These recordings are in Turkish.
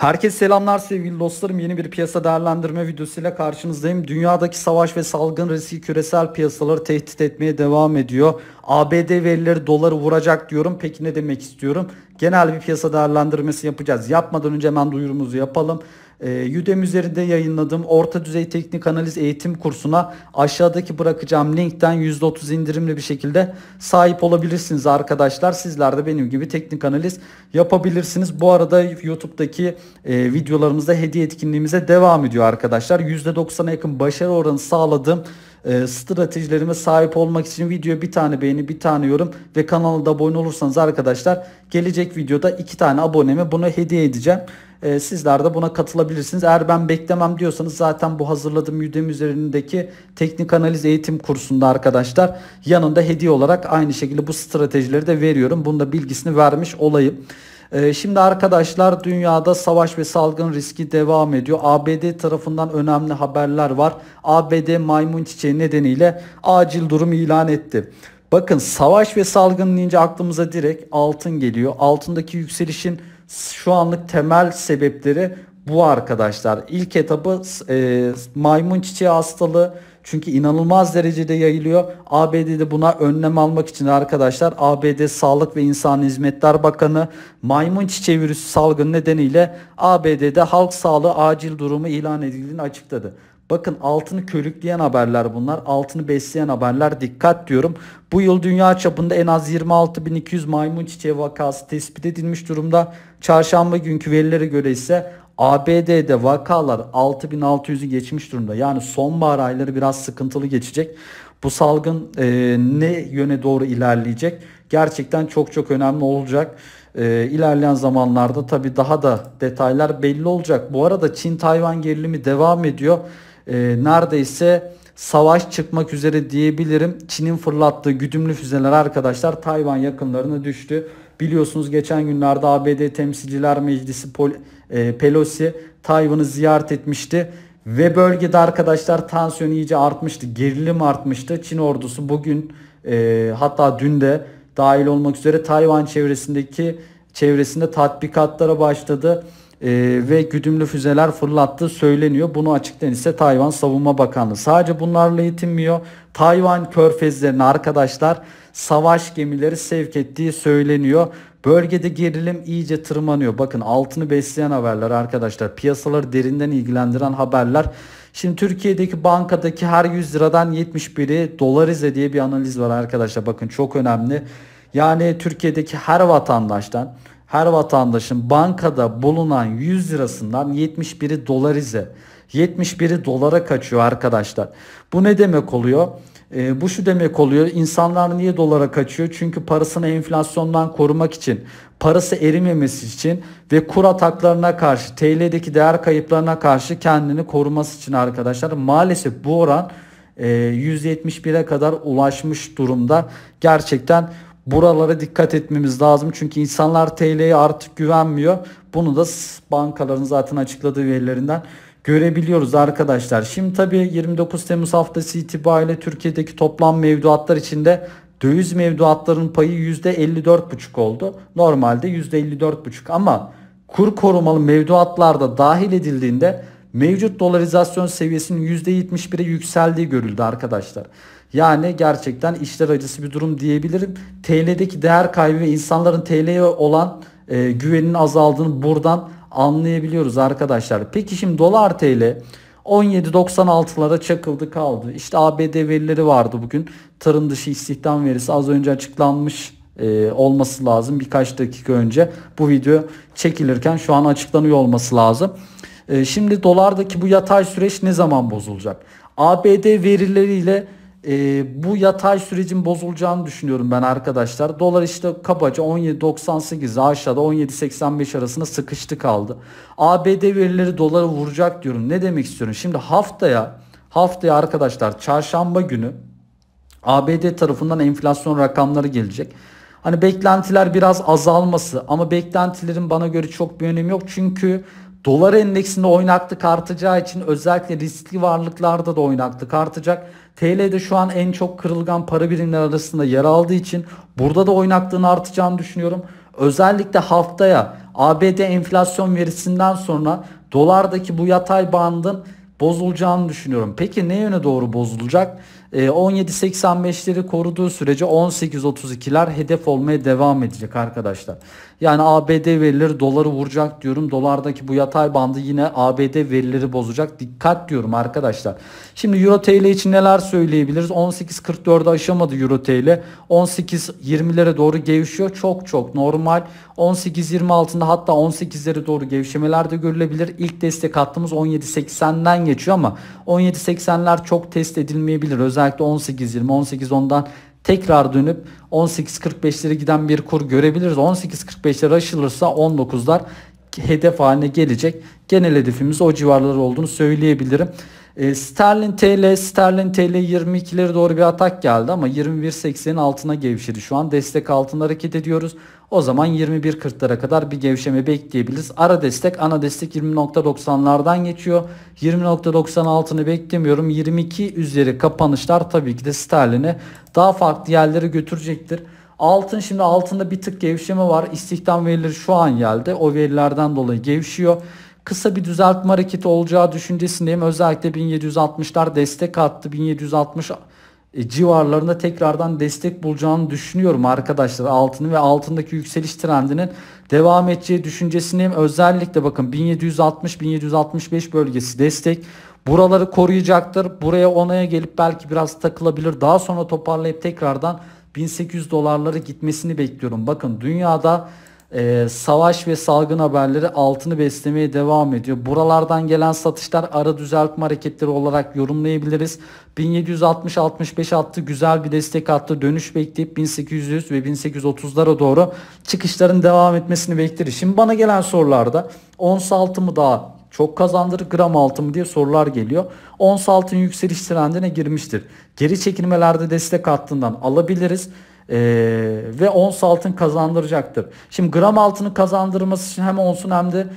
Herkese selamlar sevgili dostlarım. Yeni bir piyasa değerlendirme videosuyla karşınızdayım. Dünyadaki savaş ve salgın riski küresel piyasaları tehdit etmeye devam ediyor. ABD verileri doları vuracak diyorum. Peki ne demek istiyorum? Genel bir piyasa değerlendirmesi yapacağız. Yapmadan önce hemen duyurumuzu yapalım. Udemy üzerinde yayınladığım orta düzey teknik analiz eğitim kursuna aşağıdaki bırakacağım linkten %30 indirimli bir şekilde sahip olabilirsiniz arkadaşlar. Sizler de benim gibi teknik analiz yapabilirsiniz. Bu arada YouTube'daki videolarımızda hediye etkinliğimize devam ediyor arkadaşlar. %90'a yakın başarı oranı sağladığım stratejilerime sahip olmak için videoya bir tane beğeni, bir tane yorum ve kanala da abone olursanız arkadaşlar gelecek videoda 2 tane aboneme bunu hediye edeceğim. Sizler de buna katılabilirsiniz. Eğer ben beklemem diyorsanız zaten bu hazırladığım Udemy üzerindeki teknik analiz eğitim kursunda arkadaşlar yanında hediye olarak aynı şekilde bu stratejileri de veriyorum. Bunun da bilgisini vermiş olayım. Şimdi arkadaşlar dünyada savaş ve salgın riski devam ediyor. ABD tarafından önemli haberler var. ABD maymun çiçeği nedeniyle acil durum ilan etti. Bakın savaş ve salgın deyince aklımıza direkt altın geliyor. Altındaki yükselişin şu anlık temel sebepleri bu arkadaşlar. İlk etabı maymun çiçeği hastalığı. Çünkü inanılmaz derecede yayılıyor. ABD'de buna önlem almak için arkadaşlar ABD Sağlık ve İnsan Hizmetler Bakanı maymun çiçeği virüsü salgını nedeniyle ABD'de halk sağlığı acil durumu ilan edildiğini açıkladı. Bakın altını körükleyen haberler bunlar. Altını besleyen haberler, dikkat diyorum. Bu yıl dünya çapında en az 26.200 maymun çiçeği vakası tespit edilmiş durumda. Çarşamba günkü verilere göre ise ABD'de vakalar 6.600'ü geçmiş durumda. Yani sonbahar ayları biraz sıkıntılı geçecek. Bu salgın ne yöne doğru ilerleyecek? Gerçekten çok önemli olacak. İlerleyen zamanlarda tabii daha da detaylar belli olacak. Bu arada Çin-Tayvan gerilimi devam ediyor. Neredeyse savaş çıkmak üzere diyebilirim. Çin'in fırlattığı güdümlü füzeler arkadaşlar Tayvan yakınlarına düştü. Biliyorsunuz geçen günlerde ABD Temsilciler Meclisi Pelosi Tayvan'ı ziyaret etmişti. Ve bölgede arkadaşlar tansiyon iyice artmıştı. Gerilim artmıştı. Çin ordusu bugün hatta dün de dahil olmak üzere Tayvan çevresinde tatbikatlara başladı. Ve güdümlü füzeler fırlattığı söyleniyor. Bunu açıklayan ise Tayvan Savunma Bakanlığı. Sadece bunlarla yetinmiyor. Tayvan körfezlerine arkadaşlar savaş gemileri sevk ettiği söyleniyor. Bölgede gerilim iyice tırmanıyor. Bakın altını besleyen haberler arkadaşlar. Piyasaları derinden ilgilendiren haberler. Şimdi Türkiye'deki bankadaki her 100 liradan 71'i dolarize diye bir analiz var arkadaşlar. Bakın çok önemli. Yani Türkiye'deki her vatandaşın bankada bulunan 100 lirasından 71'i dolarize. 71'i dolara kaçıyor arkadaşlar. Bu ne demek oluyor? Bu şu demek oluyor. İnsanlar niye dolara kaçıyor? Çünkü parasını enflasyondan korumak için, parası erimemesi için ve kur ataklarına karşı, TL'deki değer kayıplarına karşı kendini koruması için arkadaşlar. Maalesef bu oran 171'e kadar ulaşmış durumda. Gerçekten buralara dikkat etmemiz lazım. Çünkü insanlar TL'ye artık güvenmiyor. Bunu da bankaların zaten açıkladığı verilerinden görebiliyoruz arkadaşlar. Şimdi tabii 29 Temmuz haftası itibariyle Türkiye'deki toplam mevduatlar içinde döviz mevduatlarının payı %54,5 oldu. Normalde %54,5 ama kur korumalı mevduatlarda dahil edildiğinde mevcut dolarizasyon seviyesinin %71'e yükseldiği görüldü arkadaşlar. Yani gerçekten işler acısı bir durum diyebilirim. TL'deki değer kaybı ve insanların TL'ye olan güveninin azaldığını buradan anlayabiliyoruz arkadaşlar. Peki şimdi dolar TL 17.96'lara çakıldı kaldı. İşte ABD verileri vardı bugün. Tarım dışı istihdam verisi az önce açıklanmış olması lazım. Birkaç dakika önce bu video çekilirken şu an açıklanıyor olması lazım. Şimdi dolardaki bu yatay süreç ne zaman bozulacak? ABD verileriyle bu yatay sürecin bozulacağını düşünüyorum ben arkadaşlar. Dolar işte kabaca 17.98'de aşağıda 17.85 arasında sıkıştı kaldı. ABD verileri doları vuracak diyorum. Ne demek istiyorum? Şimdi haftaya arkadaşlar çarşamba günü ABD tarafından enflasyon rakamları gelecek. Hani beklentiler biraz azalması ama beklentilerin bana göre çok bir önemi yok. Çünkü dolar endeksinde oynaklık artacağı için özellikle riskli varlıklarda da oynaklık artacak. TL'de şu an en çok kırılgan para birimleri arasında yer aldığı için burada da oynaklığın artacağını düşünüyorum. Özellikle haftaya ABD enflasyon verisinden sonra dolardaki bu yatay bandın bozulacağını düşünüyorum. Peki ne yöne doğru bozulacak? 17.85'leri koruduğu sürece 18.32'ler hedef olmaya devam edecek arkadaşlar. Yani ABD verileri doları vuracak diyorum. Dolardaki bu yatay bandı yine ABD verileri bozacak. Dikkat diyorum arkadaşlar. Şimdi Euro TL için neler söyleyebiliriz? 18.44'ü aşamadı Euro TL. 18.20'lere doğru gevşiyor. Çok normal. 18.20 altında, hatta 18'lere doğru gevşemeler de görülebilir. İlk destek hattımız 17.80'den geçiyor ama 17.80'ler çok test edilmeyebilir. Özellikle 18.20, 18.10'dan tekrar dönüp 18.45'lere giden bir kur görebiliriz. 18.45'ler aşılırsa 19'lar hedef haline gelecek. Genel hedefimiz o civarlar olduğunu söyleyebilirim. Sterlin TL 22'lere doğru bir atak geldi ama 21.80'in altına gevşedi. Şu an destek altında hareket ediyoruz. O zaman 21.40'lara kadar bir gevşeme bekleyebiliriz. Ana destek 20.90'lardan geçiyor. 20.90 altını beklemiyorum. 22 üzeri kapanışlar tabii ki de sterlini daha farklı yerlere götürecektir. Şimdi altında bir tık gevşeme var. İstihdam verileri şu an geldi. O verilerden dolayı gevşiyor. Kısa bir düzeltme hareketi olacağı düşüncesindeyim. Özellikle 1760'lar destek attı. 1760 civarlarında tekrardan destek bulacağını düşünüyorum arkadaşlar altını ve altındaki yükseliş trendinin devam edeceği düşüncesindeyim. Özellikle bakın 1760-1765 bölgesi destek. Buraları koruyacaktır. Buraya onaya gelip belki biraz takılabilir. Daha sonra toparlayıp tekrardan 1800 dolarlara gitmesini bekliyorum. Bakın dünyada savaş ve salgın haberleri altını beslemeye devam ediyor. Buralardan gelen satışlar ara düzeltme hareketleri olarak yorumlayabiliriz. 1760-65 attı, güzel bir destek attı. Dönüş bekleyip 1800 ve 1830'lara doğru çıkışların devam etmesini bekleriz. Şimdi bana gelen sorularda ons altı mı daha çok kazandırır, gram altı mı diye sorular geliyor. Ons altın yükseliş trendine girmiştir. Geri çekilmelerde destek hattından alabiliriz. Ve ons altın kazandıracaktır. Şimdi gram altını kazandırması için hem onsun hem de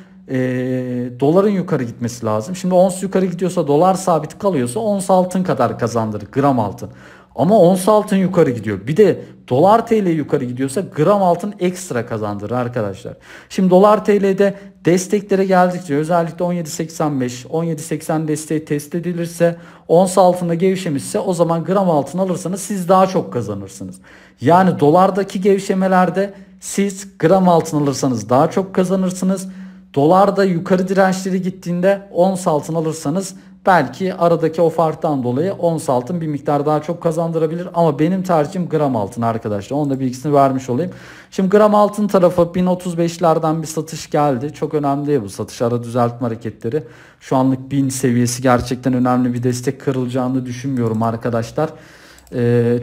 doların yukarı gitmesi lazım. Şimdi ons yukarı gidiyorsa, dolar sabit kalıyorsa ons altın kadar kazandırır gram altın. Ama ons altın yukarı gidiyor. Bir de dolar TL yukarı gidiyorsa gram altın ekstra kazandırır arkadaşlar. Şimdi dolar TL'de desteklere geldikçe özellikle 17.85 desteği test edilirse, ons altında gevşemişse o zaman gram altın alırsanız siz daha çok kazanırsınız. Yani dolardaki gevşemelerde siz gram altın alırsanız daha çok kazanırsınız. Dolarda yukarı dirençleri gittiğinde ons altın alırsanız belki aradaki o farktan dolayı ons altın bir miktar daha çok kazandırabilir. Ama benim tercihim gram altın arkadaşlar. Onun da bilgisini vermiş olayım. Şimdi gram altın tarafı 1035'lerden bir satış geldi. Çok önemli değil bu satış. Ara düzeltme hareketleri. Şu anlık 1000 seviyesi gerçekten önemli bir destek, kırılacağını düşünmüyorum arkadaşlar.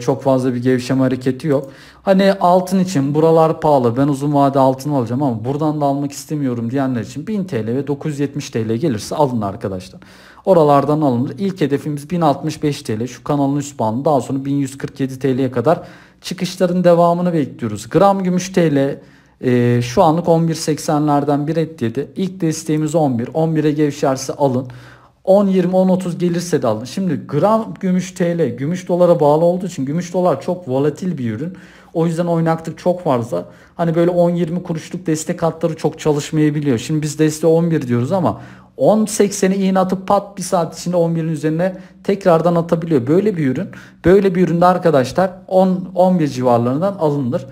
Çok fazla bir gevşeme hareketi yok. Hani altın için buralar pahalı, ben uzun vade altın alacağım ama buradan da almak istemiyorum diyenler için 1000 TL ve 970 TL gelirse alın arkadaşlar. Oralardan alınır. İlk hedefimiz 1065 TL, şu kanalın üst bandı, daha sonra 1147 TL'ye kadar çıkışların devamını bekliyoruz. Gram gümüş TL şu anlık 11.80'lerden bir et yedi. İlk desteğimiz 11. 11'e gevşerse alın. 10, 20, 10, 30 gelirse de alın. Şimdi gram gümüş TL, gümüş dolara bağlı olduğu için gümüş dolar çok volatil bir ürün. O yüzden oynaklık çok fazla. Hani böyle 10-20 kuruşluk destek hatları çok çalışmayabiliyor. Şimdi biz desteği 11 diyoruz ama 10.80'i iğne atıp pat bir saat içinde 11'in üzerine tekrardan atabiliyor. Böyle bir ürün. Böyle bir üründe arkadaşlar 10-11 civarlarından alınır.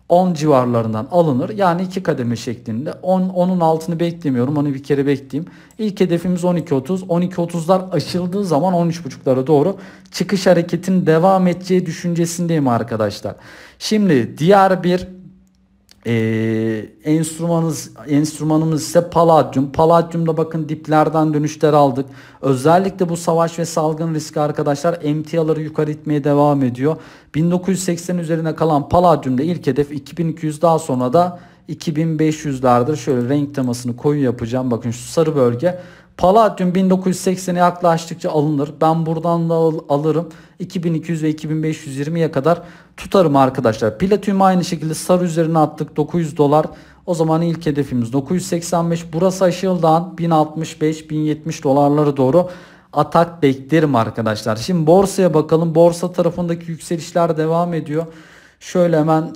10 civarlarından alınır. Yani 2 kademe şeklinde. 10'un altını beklemiyorum. Onu bir kere bekleyeyim. İlk hedefimiz 12.30. 12.30'lar aşıldığı zaman 13.5'lara doğru çıkış hareketinin devam edeceği düşüncesindeyim arkadaşlar. Şimdi diğer bir enstrümanımız ise paladyum. Paladyumda bakın diplerden dönüşler aldık. Özellikle bu savaş ve salgın riski arkadaşlar emtiaları yukarı itmeye devam ediyor. 1980 üzerine kalan paladyumda ilk hedef 2200, daha sonra da 2500'lerdir. Şöyle renk temasını koyu yapacağım. Bakın şu sarı bölge. Paladyum 1980'e yaklaştıkça alınır. Ben buradan da alırım. 2200 ve 2520'ye kadar tutarım arkadaşlar. Platinum aynı şekilde sarı üzerine attık, 900 dolar. O zaman ilk hedefimiz 985. Burası aşıldan 1065-1070 dolarları doğru atak beklerim arkadaşlar. Şimdi borsaya bakalım. Borsa tarafındaki yükselişler devam ediyor. Şöyle hemen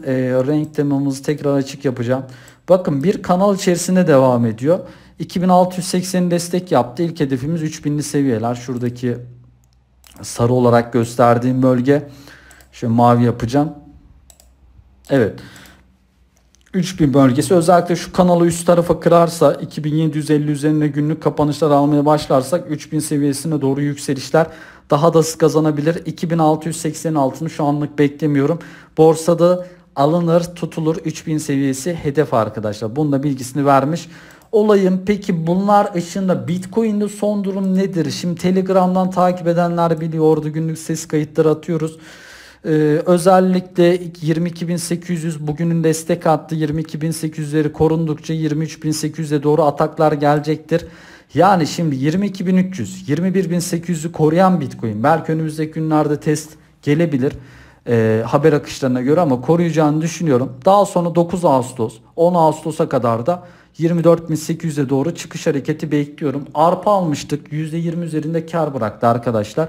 renk temamızı tekrar açık yapacağım. Bakın bir kanal içerisinde devam ediyor. 2680 destek yaptı. İlk hedefimiz 3000'li seviyeler. Şuradaki sarı olarak gösterdiğim bölge. Şöyle mavi yapacağım. Evet. 3000 bölgesi, özellikle şu kanalı üst tarafa kırarsa, 2750 üzerinde günlük kapanışlar almaya başlarsak 3000 seviyesine doğru yükselişler daha da sık kazanabilir. 2680 altını şu anlık beklemiyorum. Borsada alınır tutulur 3000 seviyesi hedef arkadaşlar. Bunun da bilgisini vermiş olayım. Peki bunlar ışığında Bitcoin'de son durum nedir? Şimdi Telegram'dan takip edenler biliyor. Orada günlük ses kayıtları atıyoruz. Özellikle 22.800 bugünün destek attı. 22.800'leri korundukça 23.800'e doğru ataklar gelecektir. Yani şimdi 22.300, 21.800'ü koruyan Bitcoin belki önümüzdeki günlerde test gelebilir. Haber akışlarına göre, ama koruyacağını düşünüyorum. Daha sonra 9 Ağustos, 10 Ağustos'a kadar da 24.800'e doğru çıkış hareketi bekliyorum. ARP'a almıştık. %20 üzerinde kar bıraktı arkadaşlar.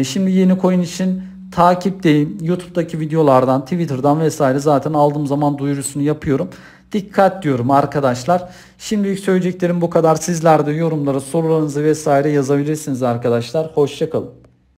Şimdi yeni coin için takipteyim. YouTube'daki videolardan, Twitter'dan vesaire zaten aldığım zaman duyurusunu yapıyorum. Dikkat diyorum arkadaşlar. Şimdilik söyleyeceklerim bu kadar. Sizler de yorumlara sorularınızı vesaire yazabilirsiniz arkadaşlar. Hoşça kalın.